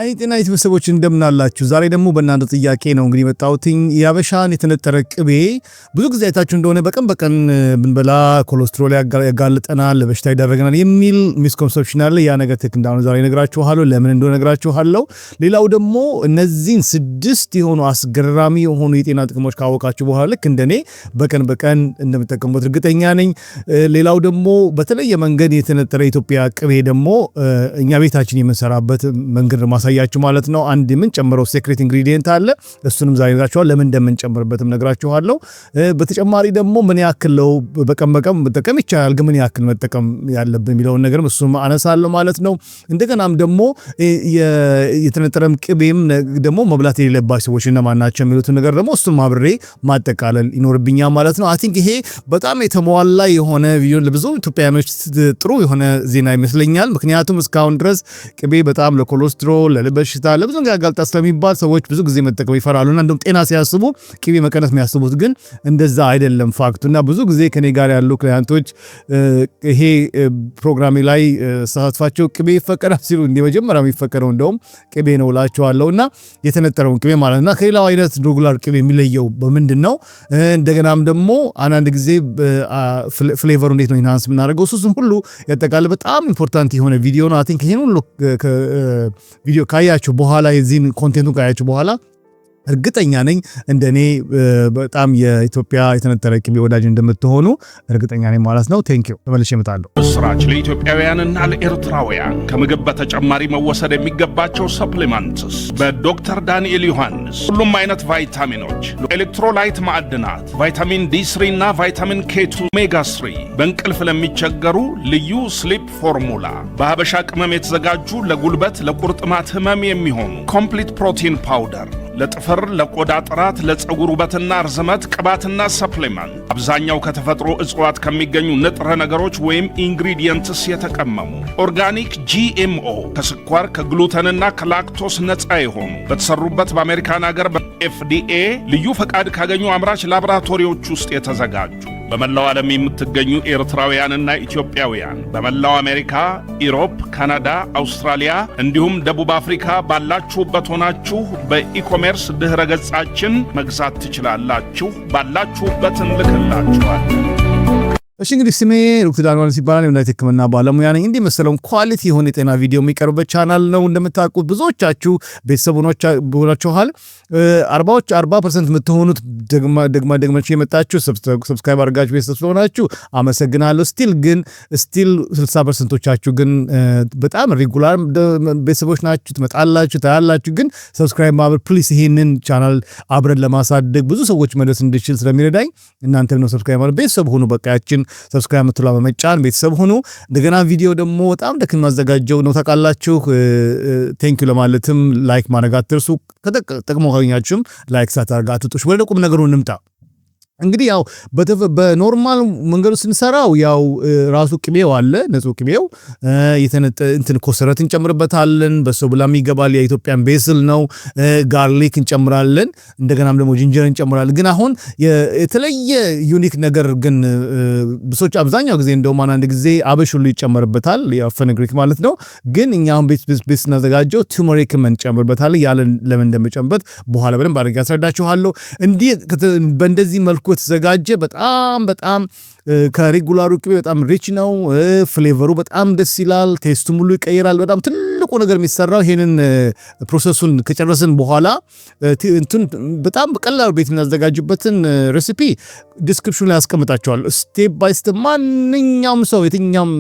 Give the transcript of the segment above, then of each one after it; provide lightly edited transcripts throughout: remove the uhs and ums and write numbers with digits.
አይ ጤና ቤተሰቦች እንደምን አላችሁ? ዛሬ ደግሞ በእናንተ ጥያቄ ነው እንግዲህ መጣሁትኝ። ያበሻን የተነጠረ ቅቤ ብዙ ጊዜ አይታችሁ እንደሆነ በቀን ብንበላ ኮሌስትሮል ያጋልጠናል፣ ለበሽታ ይዳረገናል የሚል ሚስኮንሰፕሽን አለ። ያ ነገር ትክክል እንዳልሆነ ዛሬ እነግራችኋለሁ። ለምን እንደሆነ እነግራችኋለሁ። ሌላው ደግሞ እነዚህን 6 የሆኑ አስገራሚ የሆኑ የጤና ጥቅሞች ካወቃችሁ በኋላ ልክ እንደኔ በቀን እንደምትጠቀሙት እርግጠኛ ነኝ። ሌላው ደግሞ በተለየ መንገድ የተነጠረ ኢትዮጵያ ቅቤ ደግሞ እኛ ቤታችን የምንሰራበት መንገድ ማሳያችሁ ማለት ነው። አንድ ምን ጨምረው ሴክሬት ኢንግሪዲየንት አለ። እሱንም ዛሬ ነግራችኋለሁ። ለምን እንደምንጨምርበትም ነግራችኋለሁ። በተጨማሪ ደግሞ ምን ያክል ነው በቀን መጠቀም ይቻላል፣ ግን ምን ያክል መጠቀም ያለብን የሚለውን ነገርም እሱም አነሳለሁ ማለት ነው። እንደገናም ደግሞ የተነጠረም ቅቤም ደግሞ መብላት የሌለባቸው ሰዎች እነማን ናቸው የሚሉትን ነገር ደግሞ እሱን ማብሬ ማጠቃለል ይኖርብኛል ማለት ነው። አይ ቲንክ ይሄ በጣም የተሟላ የሆነ ቪዲዮ ለብዙ ኢትዮጵያውያኖች ጥሩ የሆነ ዜና ይመስለኛል። ምክንያቱም እስካሁን ድረስ ቅቤ በጣም ለኮሌስትሮል፣ ለልብ በሽታ፣ ለብዙ ነገር ያጋልጣል ስለሚባል ሰዎች ብዙ ጊዜ መጠቀም ይፈራሉና እንደውም ጤና ሲያስቡ ቅቤ መቀነስ የሚያስቡት ግን እንደዛ አይደለም ፋክቱና ብዙ ጊዜ ከኔ ጋር ያሉ ክላይንቶች ይሄ ፕሮግራሜ ላይ ሳትፋቸው ቅቤ ይፈቀዳል ሲሉ እንደ መጀመሪያ የሚፈቀደው እንደውም ቅቤ ነው እላቸዋለሁና የተነጠረውን ቅቤ ማለትና ከሌላው አይነት ሬጉላር ቅቤ የሚለየው በምንድነው? እንደገናም ደግሞ አንዳንድ ጊዜ ፍሌቨሩ እንዴት ነው ኢንሃንስ የምናደርገው እሱን ሁሉ ያጠቃልላል። በጣም ኢምፖርታንት የሆነ ቪዲዮ ነው። አይ ቲንክ ይሄን ሁሉ ቪዲዮ ካያችሁ በኋላ የዚህን ኮንቴንቱን ካያችሁ በኋላ እርግጠኛ ነኝ እንደኔ በጣም የኢትዮጵያ የተነጠረ ቅቤ ወዳጅ እንደምትሆኑ እርግጠኛ ነኝ ማለት ነው። ቴንክ ዩ። ተመልሼ እመጣለሁ። ስራች ለኢትዮጵያውያንና ለኤርትራውያን ከምግብ በተጨማሪ መወሰድ የሚገባቸው ሰፕሊመንትስ በዶክተር ዳንኤል ዮሐንስ ሁሉም አይነት ቫይታሚኖች፣ ኤሌክትሮላይት፣ ማዕድናት፣ ቫይታሚን ዲ3 እና ቫይታሚን ኬ2፣ ኦሜጋ 3 በእንቅልፍ ለሚቸገሩ ልዩ ስሊፕ ፎርሙላ በሀበሻ ቅመም የተዘጋጁ ለጉልበት ለቁርጥማት ህመም የሚሆኑ ኮምፕሊት ፕሮቲን ፓውደር ለጥፍር፣ ለቆዳ ጥራት፣ ለፀጉር ውበትና ርዝመት ቅባትና ሰፕሊመንት አብዛኛው ከተፈጥሮ እጽዋት ከሚገኙ ንጥረ ነገሮች ወይም ኢንግሪዲየንትስ የተቀመሙ ኦርጋኒክ GMO ከስኳር ከግሉተንና ከላክቶስ ነፃ የሆኑ በተሰሩበት በአሜሪካን ሀገር በFDA ልዩ ፈቃድ ካገኙ አምራች ላቦራቶሪዎች ውስጥ የተዘጋጁ በመላው ዓለም የምትገኙ ኤርትራውያንና ኢትዮጵያውያን በመላው አሜሪካ፣ ኢሮፕ፣ ካናዳ፣ አውስትራሊያ እንዲሁም ደቡብ አፍሪካ ባላችሁበት ሆናችሁ በኢኮሜርስ ድህረ ገጻችን መግዛት ትችላላችሁ። ባላችሁበት እንልክላችኋለን። እሺ እንግዲህ ስሜ ዶክተር ዳንኤል ይባላል። የዩናይትድ ሕክምና ባለሙያ ነኝ። እንዲህ መሰለውን ኳሊቲ የሆነ የጤና ቪዲዮ የሚቀርብበት ቻናል ነው። እንደምታውቁት ብዙዎቻችሁ ቤተሰቦች ሆናችኋል። 40% የምትሆኑት ደግማችሁ የመጣችሁ ሰብስክራይብ አድርጋችሁ ቤተሰብ ስለሆናችሁ አመሰግናለሁ። ስቲል 60%ቶቻችሁ ግን በጣም ሬጉላር ቤተሰቦች ናችሁ፣ ትመጣላችሁ፣ ታያላችሁ። ግን ሰብስክራይብ ማድረግ ፕሊስ፣ ይሄንን ቻናል አብረን ለማሳደግ ብዙ ሰዎች መድረስ እንድችል ስለሚረዳኝ እናንተ ነው ሰብስክራይብ ማድረግ ቤተሰብ ሆኑ። በቃያችን ሰብስክራይብ ምትላ በመጫን ቤተሰብ ሆኑ። እንደገና ቪዲዮ ደግሞ በጣም ደክም ማዘጋጀው ነው ታውቃላችሁ። ቴንክ ዩ ለማለትም ላይክ ማድረግ አትርሱ። ከጠቅሞ ካገኛችሁም ላይክ ሳታደርጉ አትጡሽ። ወደ ቁም ነገሩ እንምጣ። እንግዲህ ያው በኖርማል መንገዱ ስንሰራው ያው ራሱ ቅቤው አለ፣ ንጹህ ቅቤው ኮሰረት እንጨምርበታለን፣ በሶብላም ይገባል፣ የኢትዮጵያን ቤስል ነው፣ ጋርሊክ እንጨምራለን፣ እንደገናም ደግሞ ጂንጀር እንጨምራለን። ግን አሁን የተለየ ዩኒክ ነገር ግን ብሶች አብዛኛው ጊዜ እንደውም አንድ ጊዜ አበሽ ሁሉ ይጨመርበታል፣ ያፈነግሪክ ማለት ነው። ግን እኛ አሁን ቤት ስናዘጋጀው ቱርመሪክ እንጨምርበታል። ያለ ለምን እንደምጨምርበት በኋላ በደንብ አድርጌ አስረዳችኋለሁ። እንዲህ በእንደዚህ መልኩ የተዘጋጀ በጣም ከሬጉላሩ ቅቤ በጣም ሪች ነው። ፍሌቨሩ በጣም ደስ ይላል። ቴስቱ ሙሉ ይቀይራል። በጣም ትልቁ ነገር የሚሰራው ይሄንን ፕሮሰሱን ከጨረስን በኋላ በጣም በቀላሉ ቤት የምናዘጋጅበትን ሬሲፒ ዲስክሪፕሽን ላይ አስቀምጣቸዋለሁ። ስቴፕ ባይ ስቴፕ ማንኛውም ሰው የትኛውም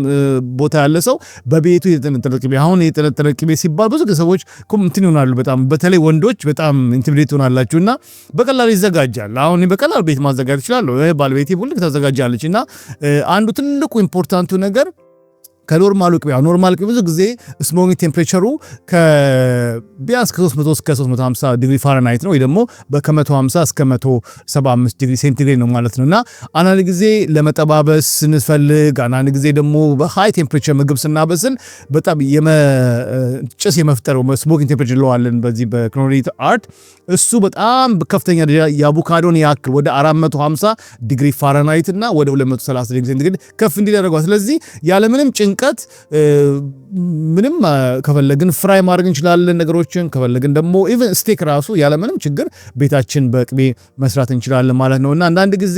ቦታ ያለ ሰው በቤቱ የተነጠረ ቅቤ አሁን የተነጠረ ቅቤ ሲባል ብዙ ሰዎች እንትን ይሆናሉ። በጣም በተለይ ወንዶች በጣም ኢንቲሚዴት ሆናላችሁና በቀላሉ ይዘጋጃል። አሁን በቀላሉ ቤት ማዘጋጀት ይችላል። ባለቤቴ ሁሉ ታዘጋጃለች። እና አንዱ ትልቁ ኢምፖርታንቱ ነገር ከኖርማሉ ቅቤ ኖርማል ቅቤ ብዙ ጊዜ ስሞኪንግ ቴምፕሬቸሩ ከቢያንስ ከ300 እስከ 350 ዲግሪ ፋራናይት ነው ወይ ደግሞ ከ150 እስከ 175 ዲግሪ ሴንቲግሬድ ነው ማለት ነውና አንዳንድ ጊዜ ለመጠባበስ ስንፈልግ አንዳንድ ጊዜ ደግሞ በሃይ ቴምፕሬቸር ምግብ ስናበስል በጣም ጭስ የመፍጠር ስሞኪንግ ቴምፕሬቸር ለዋለን በዚህ በኩሊናሪ አርት እሱ በጣም ከፍተኛ ደረጃ የአቮካዶን ያክል ወደ 450 ዲግሪ ፋራናይት እና ወደ 230 ዲግሪ ሴንቲግሬድ ከፍ እንዲል ያደርጋል። ስለዚህ ያለ ምንም ጭንቀት ሙቀት ምንም ከፈለግን ፍራይ ማድረግ እንችላለን ነገሮችን ከፈለግን ደግሞ ኢቭን ስቴክ ራሱ ያለ ምንም ችግር ቤታችን በቅቤ መስራት እንችላለን ማለት ነውና አንዳንድ ጊዜ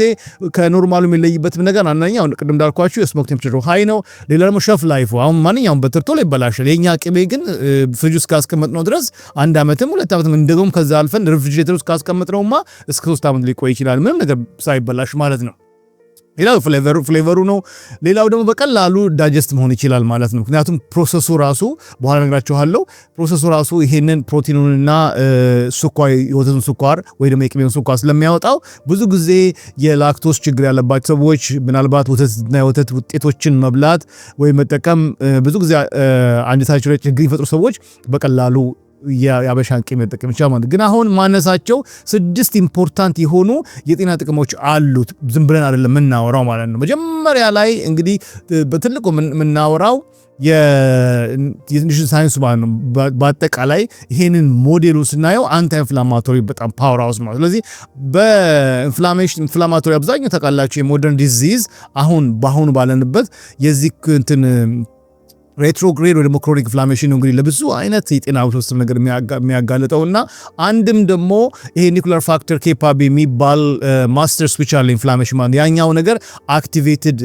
ከኖርማሉ የሚለይበት ነገር አንደኛው ቅድም እንዳልኳችሁ የስሞክ ቴምፕሬቸሩ ሃይ ነው ሌላ ደግሞ ሸፍ ላይፉ አሁን ማንኛውም በትርቶ ላይ ይበላሻል የኛ ቅቤ ግን ፍሪጅ ውስጥ ካስቀመጥነው ድረስ 1 ዓመትም 2 ዓመትም እንደውም ከዛ አልፈን ሬፍሪጀሬተር ውስጥ ካስቀመጥነውማ እስከ 3 ዓመት ሊቆይ ይችላል ምንም ነገር ሳይበላሽ ማለት ነው ሌላው ፍሌቨሩ ነው ሌላው ደግሞ በቀላሉ ዳይጀስት መሆን ይችላል ማለት ነው ምክንያቱም ፕሮሰሱ ራሱ በኋላ ነግራችኋለሁ ፕሮሰሱ ራሱ ይሄንን ፕሮቲኑንና ስኳር የወተቱን ስኳር ወይ ደግሞ የቅቤውን ስኳር ስለሚያወጣው ብዙ ጊዜ የላክቶስ ችግር ያለባቸው ሰዎች ምናልባት ወተትና የወተት ውጤቶችን መብላት ወይ መጠቀም ብዙ ጊዜ አንጀታቸው ላይ ችግር ይፈጥሩ ሰዎች በቀላሉ ያበሻን ቅቤ መጠቀም ይችላል ግን አሁን ማነሳቸው 6 ኢምፖርታንት የሆኑ የጤና ጥቅሞች አሉት ዝም ብለን አይደለም የምናወራው ማለት ነው መጀመሪያ ላይ እንግዲህ በትልቁ የምናወራው የኒውትሪሽን ሳይንስ ማለት ነው በአጠቃላይ ይሄንን ሞዴሉ ስናየው አንቲ ኢንፍላማቶሪ በጣም ፓወር ሃውስ ማለት ስለዚህ ኢንፍላማቶሪ አብዛኛው ተቃላችሁ የሞደርን ዲዚዝ በአሁኑ ባለንበት የዚህ እንትን ሬትሮግሬድ ወይ ደግሞ ክሮኒክ ኢንፍላሜሽን እንግዲህ ለብዙ አይነት የጤና ውስብስብ ነገር የሚያጋልጠውና አንድም ደግሞ ይሄ ኒኩለር ፋክተር ኬፓቢ የሚባል ማስተር ስዊቻል ኢንፍላሜሽን ማለት ያኛው ነገር አክቲቬትድ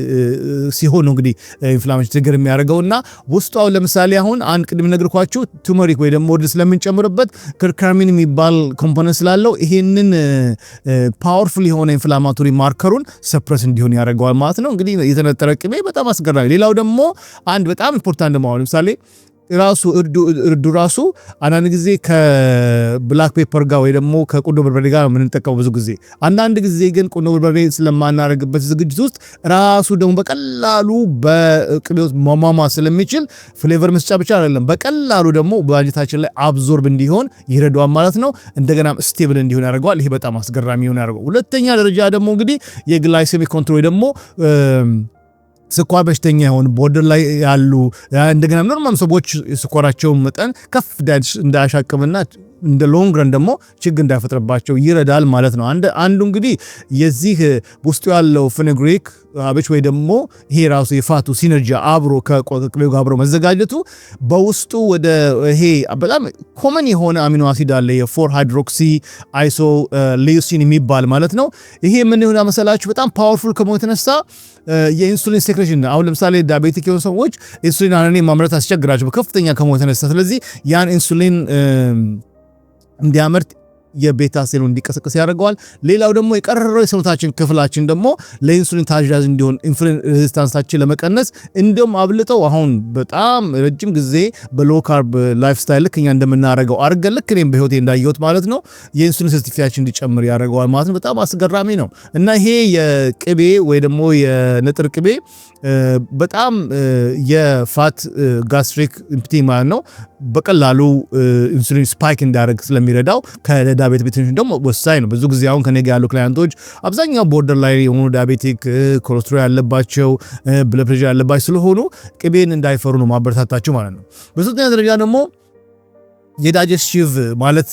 ሲሆን ነው እንግዲህ ኢንፍላሜሽን ትግር የሚያደርገውና ውስጣው ለምሳሌ አሁን አንድ ቅድም ነግርኳችሁ ቱመሪክ ወይ ደግሞ ወደ ስለምንጨምርበት ክርካሚን የሚባል ኮምፖነንት ስላለው ይሄንን ፓወርፉል የሆነ ኢንፍላማቶሪ ማርከሩን ሰፕረስ እንዲሆን ያደርገዋል ማለት ነው እንግዲህ የተነጠረ ቅቤ በጣም አስገራሚ ሌላው ደግሞ አንድ በጣም ኢምፖርታንት ነው ለምሳሌ ራሱ እርዱ ራሱ አንዳንድ ጊዜ ከብላክ ፔፐር ጋር ወይ ደግሞ ከቁንዶ በርበሬ ጋር የምንጠቀመው ብዙ ጊዜ አንዳንድ ጊዜ ግን ቁንዶ በርበሬ ስለማናረግበት ዝግጅት ውስጥ ራሱ ደግሞ በቀላሉ በቅቤ ውስጥ ማማማ ስለሚችል ፍሌቨር መስጫ ብቻ አይደለም በቀላሉ ደግሞ በአንጀታችን ላይ አብዞርብ እንዲሆን ይረዳዋል ማለት ነው እንደገና ስቴብል እንዲሆን ያደርገዋል ይሄ በጣም አስገራሚ ይሆን ያደርገው ሁለተኛ ደረጃ ደግሞ እንግዲህ የግላይሴሚክ ኮንትሮል ደግሞ ስኳር በሽተኛ የሆኑ ቦርደር ላይ ያሉ እንደገና ኖርማል ሰዎች ስኳራቸው መጠን ከፍ እንዳያሻቅብና እንደ ሎንግ ረን ደግሞ ችግር እንዳይፈጥርባቸው ይረዳል ማለት ነው አንዱ እንግዲህ የዚህ ውስጡ ያለው ፌኖግሪክ አብች ወይ ደግሞ ይሄ ራሱ የፋቱ ሲነርጂ አብሮ ከቅቤው ጋር አብሮ መዘጋጀቱ በውስጡ ወደ ይሄ በጣም ኮመን የሆነ አሚኖ አሲድ አለ የ4 ሃይድሮክሲ አይሶ ሌዩሲን የሚባል ማለት ነው ይሄ ምን ይሆናል መሰላችሁ በጣም ፓወርፉል ከመሆኑ የተነሳ የኢንሱሊን ሴክሬሽን አሁን ለምሳሌ ዳያቤቲክ የሆኑ ሰዎች ኢንሱሊን አነኔ ማምረት አስቸግራቸው በከፍተኛ ከመሆኑ የተነሳ ስለዚህ ያን ኢንሱሊን እንዲያመርት የቤታ ሴሉ እንዲቀሰቀስ ያደርገዋል ሌላው ደግሞ የቀረረው የሰውነታችን ክፍላችን ደግሞ ለኢንሱሊን ታዛዥ እንዲሆን ኢንሱሊን ሬዚስታንሳችን ለመቀነስ እንደም አብልጠው አሁን በጣም ረጅም ጊዜ በሎ ካርብ ላይፍ ስታይል ልክ እኛ እንደምናረጋው አርገን ልክ እኔም በህይወቴ እንዳየሁት ማለት ነው የኢንሱሊን ሴንሲቲቪቲያችን እንዲጨምር ያደርገዋል ማለት ነው በጣም አስገራሚ ነው እና ይሄ የቅቤ ወይ ደግሞ የንጥር ቅቤ በጣም የፋት ጋስትሪክ ኢምፕቲ ማለት ነው በቀላሉ ኢንሱሊን ስፓይክ እንዲያደርግ ስለሚረዳው ከዳያቤቲክ ደግሞ ወሳኝ ነው ብዙ ጊዜ አሁን ከኔ ጋር ያሉ ክላይንቶች አብዛኛው ቦርደር ላይ የሆኑ ዳያቤቲክ ኮሌስትሮል ያለባቸው ብለድ ፕሬሸር ያለባቸው ስለሆኑ ቅቤን እንዳይፈሩ ነው ማበረታታቸው ማለት ነው በሶስተኛ ደረጃ ደግሞ የዳይጀስቲቭ ማለት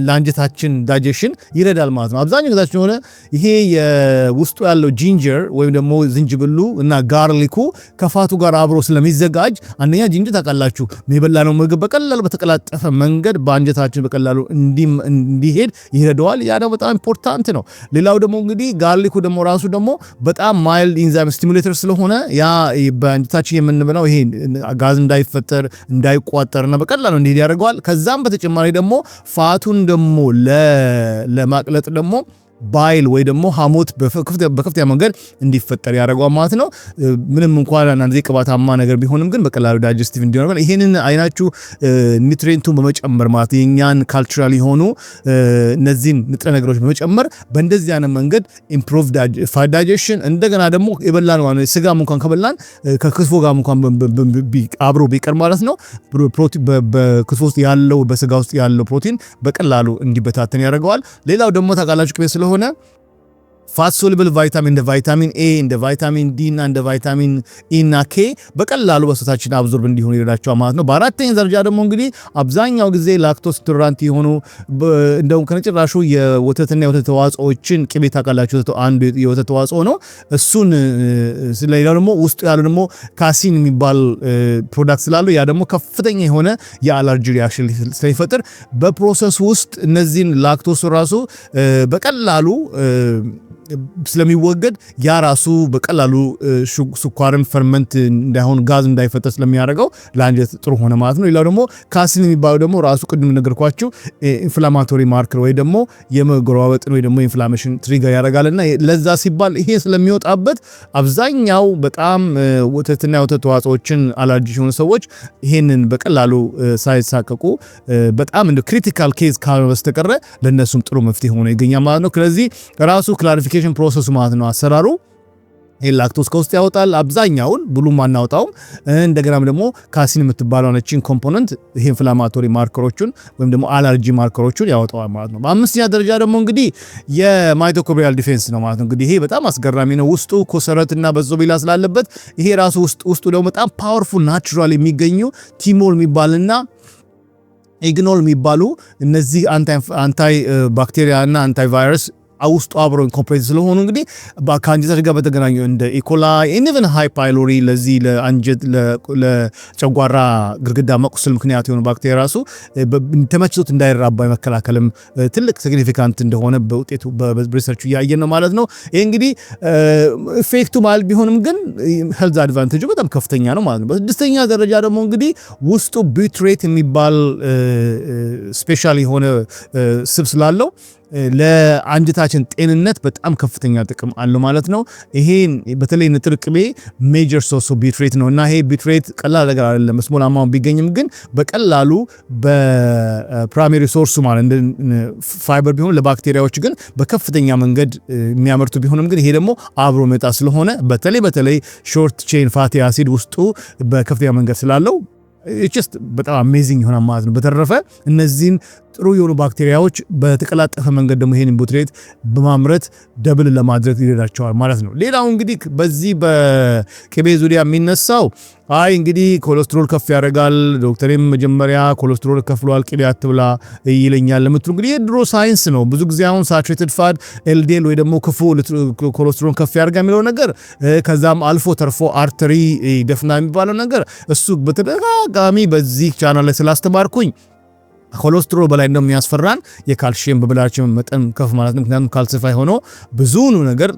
ለአንጀታችን ዳይጀሽን ይረዳል ማለት ነው አብዛኛው ጊዜያችን ሆነ ይሄ የውስጡ ያለው ጂንጀር ወይም ደግሞ ዝንጅብሉ እና ጋርሊኩ ከፋቱ ጋር አብሮ ስለሚዘጋጅ አንደኛ ጂንጀር ታውቃላችሁ የሚበላነው ምግብ በቀላሉ በተቀላጠፈ መንገድ በአንጀታችን በቀላሉ እንዲሄድ ይረዳዋል ያ ደግሞ በጣም ኢምፖርታንት ነው ሌላው ደግሞ እንግዲህ ጋርሊኩ ደግሞ ራሱ ደግሞ በጣም ማይልድ ኢንዛይም ስቲሙሌተር ስለሆነ ያ በአንጀታችን የምንበላው ይሄ ጋዝ እንዳይፈጠር እንዳይቋጠርና በቀላሉ እንዲሄድ ያደርገዋል ከዛም በተጨማሪ ደግሞ ፋቱን ደግሞ ለማቅለጥ ደግሞ ባይል ወይ ደግሞ ሐሞት በከፍተኛ መንገድ እንዲፈጠር ያደርገዋል ማለት ነው ምንም እንኳን አንዳንድ ቅባታማ ነገር ቢሆንም ግን በቀላሉ ዳይጀስቲቭ እንዲሆን ይሄንን አይናችሁ ኒውትሪየንቱን በመጨመር ማለት የኛን ካልቸራል የሆኑ እነዚህን ንጥረ ነገሮች በመጨመር በእንደዚህ አይነት መንገድ ኢምፕሩቭ ዳይጀሽን እንደገና ደግሞ የበላነው ስጋም እንኳን ከበላን ከክትፎ ጋር እንኳን አብሮ ቢቀር ማለት ነው ፕሮቲን በክትፎ ውስጥ ያለው በስጋ ውስጥ ያለው ፕሮቲን በቀላሉ እንዲበታተን ያደርገዋል ሌላው ደግሞ ታውቃላችሁ ቅቤ ስለሆነ ፋት ሶሉብል ቫይታሚን እንደ ቫይታሚን ኤ እንደ ቫይታሚን ዲ እና እንደ ቫይታሚን ኢ እና ኬ በቀላሉ በሰውነታችን አብዞርብ እንዲሆኑ ይረዳቸዋል ማለት ነው። በአራተኛ ደረጃ ደግሞ እንግዲህ አብዛኛው ጊዜ ላክቶስ ኢንቶለራንት የሆኑ እንደውም ከነጭራሹ የወተትና የወተት ተዋጽኦችን ቅቤ ታውቃላችሁ፣ አንዱ የወተት ተዋጽኦ ነው። እሱን ስለሌላው ደግሞ ውስጡ ያለው ደግሞ ካሲን የሚባል ፕሮዳክት ስላለው ያ ደግሞ ከፍተኛ የሆነ የአለርጂ ሪአክሽን ስለሚፈጥር በፕሮሰስ ውስጥ እነዚህን ላክቶስ ራሱ በቀላሉ ስለሚወገድ ያ ራሱ በቀላሉ ስኳርን ፈርመንት እንዳይሆን ጋዝ እንዳይፈጠር ስለሚያደርገው ለአንጀት ጥሩ ሆነ ማለት ነው። ሌላው ደግሞ ካሲን የሚባለው ደግሞ ራሱ ቅድም ነገርኳችሁ ኢንፍላማቶሪ ማርከር ወይ ደግሞ የመጎራበጥን ወይ ደግሞ ኢንፍላሜሽን ትሪገር ያደርጋልና ለዛ ሲባል ይሄ ስለሚወጣበት አብዛኛው በጣም ወተትና የወተት ተዋጽኦችን አለርጂ የሆኑ ሰዎች ይሄንን በቀላሉ ሳይሳቀቁ በጣም እንደ ክሪቲካል ኬዝ ካልሆነ በስተቀር ለነሱም ጥሩ መፍትሄ ሆኖ ይገኛል ማለት ነው። ስለዚህ ራሱ ክላሪፊኬሽን ፕሮሰሱ ማለት ነው አሰራሩ ላክቶስ ከውስጥ ያወጣል አብዛኛውን ብሉም አናወጣውም። እንደገናም ደግሞ ካሲን የምትባለው ነችን ኮምፖነንት ይሄ ኢንፍላማቶሪ ማርከሮቹን ወይም ደግሞ አለርጂ ማርከሮቹን ያወጣዋል ማለት ነው። በአምስተኛ ደረጃ ደግሞ እንግዲህ የማይቶኮንድሪያል ዲፌንስ ነው ማለት ነው። እንግዲህ ይሄ በጣም አስገራሚ ነው። ውስጡ ኮሰረትና በዞቢላ ስላለበት ይሄ ራሱ ውስጡ ደግሞ በጣም ፓወርፉል ናቹራል የሚገኙ ቲሞል የሚባልና ኢግኖል የሚባሉ እነዚህ አንታይ ባክቴሪያ እና አንታይ ቫይረስ ውስጡ አብሮ ኢንኮርፖሬት ስለሆኑ እንግዲህ ከአንጀታችን ጋር በተገናኙ እንደ ኢኮላይ ኢቨን ሃይ ፓይሎሪ ለዚህ ለአንጀት ለጨጓራ ግድግዳ መቁሰል ምክንያት የሆኑ ባክቴሪያ ራሱ ተመችቶት እንዳይራባ የመከላከልም ትልቅ ሲግኒፊካንት እንደሆነ በውጤቱ በሪሰርቹ እያየን ነው ማለት ነው። ይሄ እንግዲህ ኢፌክቱ ማለት ቢሆንም ግን ሄልዝ አድቫንቴጁ በጣም ከፍተኛ ነው ማለት ነው። በስድስተኛ ደረጃ ደግሞ እንግዲህ ውስጡ ቢትሬት የሚባል ስፔሻል የሆነ ስብ ስላለው ለአንጀታችን ጤንነት በጣም ከፍተኛ ጥቅም አለው ማለት ነው። ይሄን በተለይ ንጥር ቅቤ ሜጀር ሶርስ ኦፍ ቢትሬት ነውና ይሄ ቢትሬት ቀላል ነገር አይደለም። ስሞል አማውንት ቢገኝም ግን በቀላሉ በፕራይመሪ ሶርሱ ማለት እንደ ፋይበር ቢሆን ለባክቴሪያዎች ግን በከፍተኛ መንገድ የሚያመርቱ ቢሆንም ግን ይሄ ደግሞ አብሮ መጣ ስለሆነ በተለይ ሾርት ቼን ፋቲ አሲድ ውስጡ በከፍተኛ መንገድ ስላለው ጀስት በጣም አሜዚንግ ይሆናል ማለት ነው። በተረፈ እነዚህን ጥሩ የሆኑ ባክቴሪያዎች በተቀላጠፈ መንገድ ደግሞ ይሄን ቢትሬት በማምረት ደብል ለማድረግ ይረዳቸዋል ማለት ነው። ሌላው እንግዲህ በዚህ በቅቤ ዙሪያ የሚነሳው እንግዲህ ኮሌስትሮል ከፍ ያደርጋል፣ ዶክተሬም መጀመሪያ ኮሌስትሮል ከፍሏል ቅቤ አትብላ ይለኛል ለምትሉ እንግዲህ የድሮ ሳይንስ ነው። ብዙ ጊዜ አሁን ሳቹሬትድ ፋት ኤልዲኤል ወይ ደግሞ ክፉ ኮሌስትሮል ከፍ ያደርጋ የሚለው ነገር ከዛም አልፎ ተርፎ አርተሪ ደፍና የሚባለው ነገር እሱ በተደጋጋሚ በዚህ ቻናል ላይ ስላስተማርኩኝ ኮሌስትሮል በላይ እንደሚያስፈራን የካልሲየም በብላችን መጠን ከፍ ማለት ነው። ምክንያቱም ካልሲፋይ ሆኖ ብዙኑ ነገር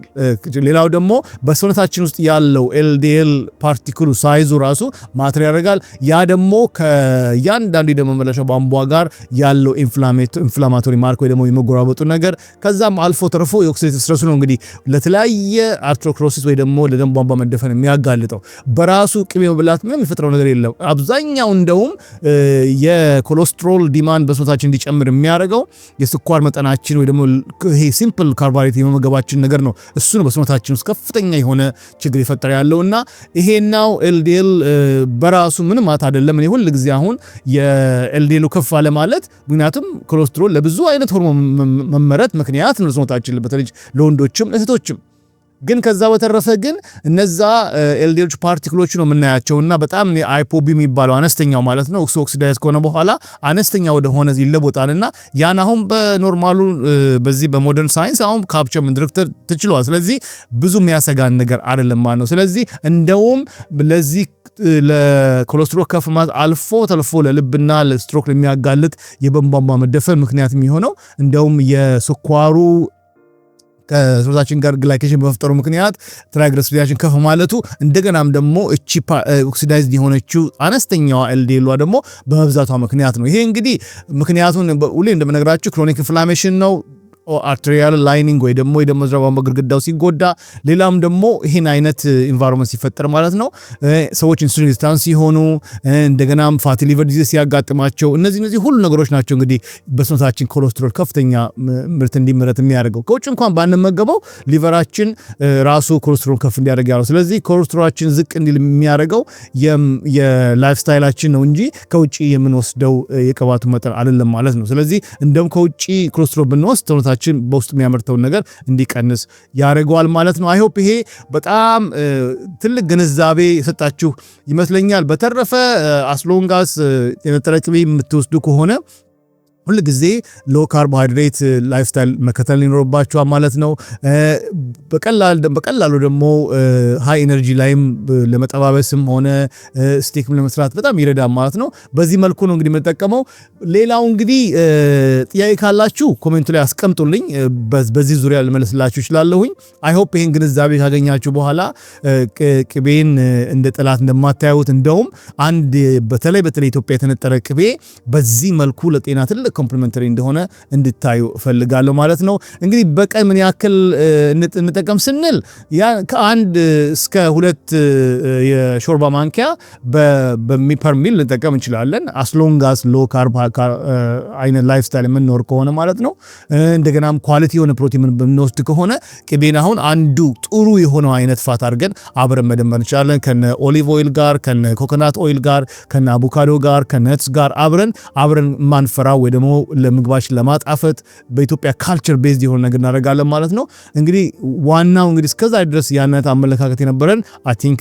ሌላው ደግሞ በሰውነታችን ውስጥ ያለው ኤልዲኤል ፓርቲክሉ ሳይዙ ራሱ ማተር ያደርጋል። ያ ደግሞ ከያንዳንዱ የደም መመለሻ ቧንቧ ጋር ያለው ኢንፍላማቶሪ ማርክ ወይ ደግሞ የመጎራበጡ ነገር ከዛም አልፎ ተርፎ የኦክሲዴቲቭ ስትረስ ነው እንግዲህ ለተለያየ አርትሮክሮሲስ ወይ ደግሞ ለደም ቧንቧ መደፈን የሚያጋልጠው። በራሱ ቅቤ መብላት ምንም የሚፈጥረው ነገር የለም። አብዛኛው እንደውም የኮሌስትሮል ዲማንድ በሰውነታችን እንዲጨምር የሚያደርገው የስኳር መጠናችን ወይ ደግሞ ይሄ ሲምፕል ካርቦሃይድሬት የመመገባችን ነገር ነው። እሱ ነው በሰውነታችን ውስጥ ከፍተኛ የሆነ ችግር ይፈጠር ያለውና ይሄናው ኤልዲኤል በራሱ ምንም አይደለም። እኔ ሁሉ ጊዜ አሁን የኤልዲኤሉ ከፍ አለ ማለት ምክንያቱም ኮሌስትሮል ለብዙ አይነት ሆርሞን መመረት ምክንያት ነው ሰውነታችን በተለይ ለወንዶችም ለሴቶችም። ግን ከዛ በተረፈ ግን እነዛ ኤልዲኤል ፓርቲክሎች ነው የምናያቸውና በጣም አይፖቢ የሚባለው አነስተኛው ማለት ነው ኦክሲዳይዝ ከሆነ በኋላ አነስተኛ ወደ ሆነ ይለቦጣልና ያን አሁን በኖርማሉ በዚህ በሞደርን ሳይንስ አሁን ካፕቸር ማድረግ ተችሏል። ስለዚህ ብዙ የሚያሰጋን ነገር አይደለም ማለት ነው። ስለዚህ እንደውም ለዚህ ለኮሌስትሮል ከፍ ማለት አልፎ ተልፎ ለልብና ለስትሮክ ለሚያጋልጥ የቧንቧ መደፈን ምክንያት የሚሆነው እንደውም የስኳሩ ከሰውነታችን ጋር ግላይኬሽን በመፍጠሩ ምክንያት ትራይግሊሰራይዳችን ከፍ ማለቱ እንደገናም ደግሞ እቺ ኦክሲዳይዝድ የሆነችው አነስተኛዋ ኤልዲኤሏ ደግሞ በመብዛቷ ምክንያት ነው። ይሄ እንግዲህ ምክንያቱን ሁሌ እንደምነግራችሁ ክሮኒክ ኢንፍላሜሽን ነው። አርቴሪያል ላይኒንግ ወይ ደግሞ የደም መዝሪያ ቧንቧ ግድግዳው ሲጎዳ ሌላም ደግሞ ይሄን አይነት ኢንቫይሮንመንት ሲፈጠር ማለት ነው ሰዎች ኢንሱሊን ሬዚስታንስ ሲሆኑ እንደገናም ፋቲ ሊቨር ዲዚዝ ሲያጋጥማቸው እነዚህ ሁሉ ነገሮች ናቸው እንግዲህ በሰውነታችን ኮሌስትሮል ከፍተኛ ምርት እንዲመረት የሚያደርገው። ከውጭ እንኳን ባንመገበው ሊቨራችን ራሱ ኮሌስትሮል ከፍ እንዲያደርግ ያለው። ስለዚህ ኮሌስትሮላችን ዝቅ እንዲል የሚያደርገው የላይፍ ስታይላችን ነው እንጂ ከውጭ የምንወስደው የቅባቱ መጠን አይደለም ማለት ነው። ስለዚህ እንደውም ከውጭ ኮሌስትሮል ብንወስድ ሰውነታችን በውስጥ የሚያመርተውን ነገር እንዲቀንስ ያደርገዋል ማለት ነው። አይ ሆፕ ይሄ በጣም ትልቅ ግንዛቤ የሰጣችሁ ይመስለኛል። በተረፈ አስሎንጋስ የነጠረ ቅቤ የምትወስዱ ከሆነ ሁሉ ጊዜ ሎ ካርቦሃይድሬት ላይፍስታይል መከተል ይኖርባችኋል ማለት ነው። በቀላሉ ደግሞ ሃይ ኤነርጂ ላይም ለመጠባበስም ሆነ ስቴክም ለመስራት በጣም ይረዳል ማለት ነው። በዚህ መልኩ ነው እንግዲህ የምንጠቀመው። ሌላው እንግዲህ ጥያቄ ካላችሁ ኮሜንቱ ላይ አስቀምጡልኝ፣ በዚህ ዙሪያ ልመልስላችሁ እችላለሁኝ። አይ ሆፕ ይሄን ግንዛቤ ካገኛችሁ በኋላ ቅቤን እንደ ጠላት እንደማታዩት፣ እንደውም አንድ በተለይ ኢትዮጵያ የተነጠረ ቅቤ በዚህ መልኩ ለጤና ትልቅ ኮምፕሊመንተሪ እንደሆነ እንድታዩ ፈልጋለሁ ማለት ነው። እንግዲህ በቀን ምን ያክል እንጠቀም ስንል ከአንድ እስከ 2 የሾርባ ማንኪያ በሚፐር ሚል እንጠቀም እንችላለን። አስሎንጋስ ሎ ካርብ አይነት ላይፍስታይል የምንኖር ከሆነ ማለት ነው። እንደገናም ኳሊቲ የሆነ ፕሮቲን በምንወስድ ከሆነ ቅቤን አሁን አንዱ ጥሩ የሆነው አይነት ፋት አድርገን አብረን መደመር እንችላለን። ከነ ኦሊቭ ኦይል ጋር፣ ከነ ኮኮናት ኦይል ጋር፣ ከነ አቮካዶ ጋር፣ ከነትስ ጋር አብረን ማንፈራው ወይ ደግሞ ለምግባችን ለማጣፈጥ በኢትዮጵያ ካልቸር ቤዝድ የሆነ ነገር እናደርጋለን ማለት ነው። እንግዲህ ዋናው እንግዲህ እስከዛ ድረስ ያነት አመለካከት የነበረን አይ ቲንክ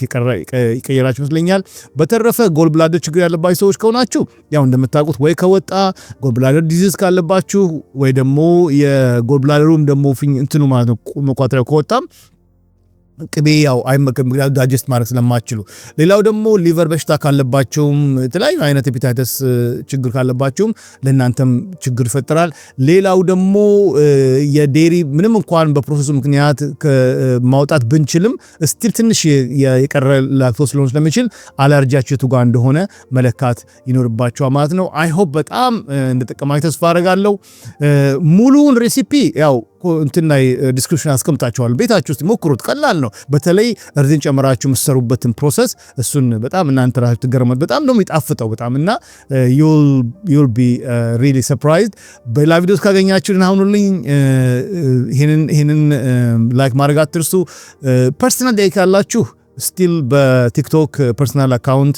ይቀየራችሁ ይመስለኛል። በተረፈ ጎልብላደር ችግር ያለባችሁ ሰዎች ከሆናችሁ ያው እንደምታውቁት ወይ ከወጣ ጎልብላደር ዲዚዝ ካለባችሁ ወይ ደግሞ የጎልብላደሩም ደግሞ እንትኑ ማለት ነው መቋጠሪያው ከወጣም ቅቤ ያው አይመከም ዳይጀስት ማድረግ ስለማትችሉ። ሌላው ደግሞ ሊቨር በሽታ ካለባቸውም የተለያዩ አይነት ሄፓታይተስ ችግር ካለባቸውም ለእናንተም ችግር ይፈጥራል። ሌላው ደግሞ የዴሪ ምንም እንኳን በፕሮሰሱ ምክንያት ማውጣት ብንችልም ስቲል ትንሽ የቀረ ላክቶስ ሊሆን ስለሚችል አለርጂያችሁ ጋር እንደሆነ መለካት ይኖርባችኋል ማለት ነው። አይ ሆፕ በጣም እንደጠቀማችሁ ተስፋ አደርጋለሁ። ሙሉውን ሬሲፒ ያው እንትን ላይ ዲስክሪፕሽን አስቀምጣችኋል። ቤታችሁ ውስጥ ሞክሩት፣ ቀላል ነው። በተለይ እርዝን ጨምራችሁ የምትሰሩበትን ፕሮሰስ እሱን በጣም እናንተ ራሳችሁ ትገረማላችሁ። በጣም ነው የሚጣፍጠው በጣም እና you'll be really surprised። በሌላ ቪዲዮስ ካገኛችሁን አሁኑልኝ ይሄንን ላይክ ማድረግ አትርሱ። ፐርሰናል ዴታ ካላችሁ ስቲል በቲክቶክ ፐርሰናል አካውንት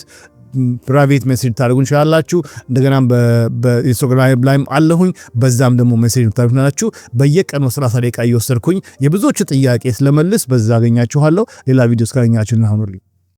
ፕራይቬት ሜሴጅ ታደርጉ እንችላላችሁ። እንደገና በኢንስታግራም ላይም አለሁኝ፣ በዛም ደግሞ ሜሴጅ ታደርጉናላችሁ። በየቀኑ 30 ደቂቃ እየወሰድኩኝ የብዙዎች ጥያቄ ስለመልስ በዛ አገኛችኋለሁ። ሌላ ቪዲዮስ ካገኛችሁን አሁኑልኝ።